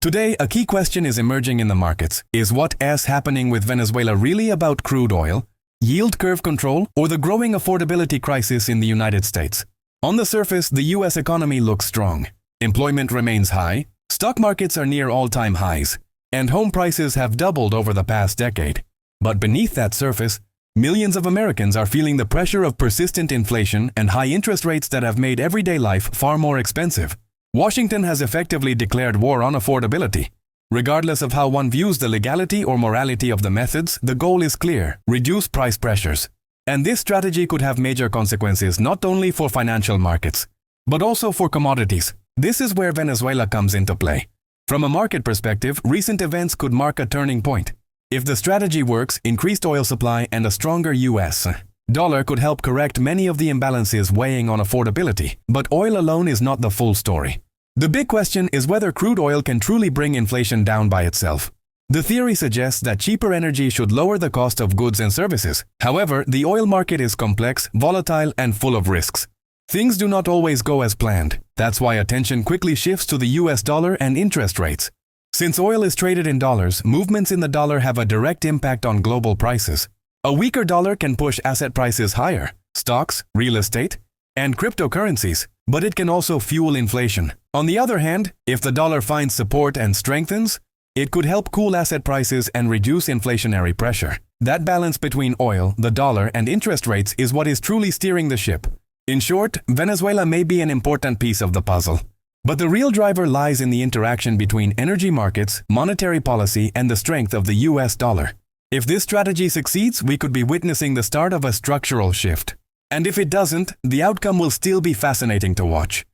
Today, a key question is emerging in the markets. Is what is happening with Venezuela really about crude oil, yield curve control, or the growing affordability crisis in the United States? On the surface, the US economy looks strong. Employment remains high, stock markets are near all-time highs, and home prices have doubled over the past decade. But beneath that surface, millions of Americans are feeling the pressure of persistent inflation and high interest rates that have made everyday life far more expensive. Washington has effectively declared war on affordability. Regardless of how one views the legality or morality of the methods, the goal is clear: reduce price pressures. And this strategy could have major consequences not only for financial markets, but also for commodities. This is where Venezuela comes into play. From a market perspective, recent events could mark a turning point. If the strategy works, increased oil supply and a stronger US dollar could help correct many of the imbalances weighing on affordability. But oil alone is not the full story. The big question is whether crude oil can truly bring inflation down by itself. The theory suggests that cheaper energy should lower the cost of goods and services. However, the oil market is complex, volatile, and full of risks. Things do not always go as planned. That's why attention quickly shifts to the US dollar and interest rates. Since oil is traded in dollars, movements in the dollar have a direct impact on global prices. A weaker dollar can push asset prices higher, stocks, real estate, and cryptocurrencies, but it can also fuel inflation. On the other hand, if the dollar finds support and strengthens, it could help cool asset prices and reduce inflationary pressure. That balance between oil, the dollar, and interest rates is what is truly steering the ship. In short, Venezuela may be an important piece of the puzzle. But the real driver lies in the interaction between energy markets, monetary policy, and the strength of the US dollar. If this strategy succeeds, we could be witnessing the start of a structural shift. And if it doesn't, the outcome will still be fascinating to watch.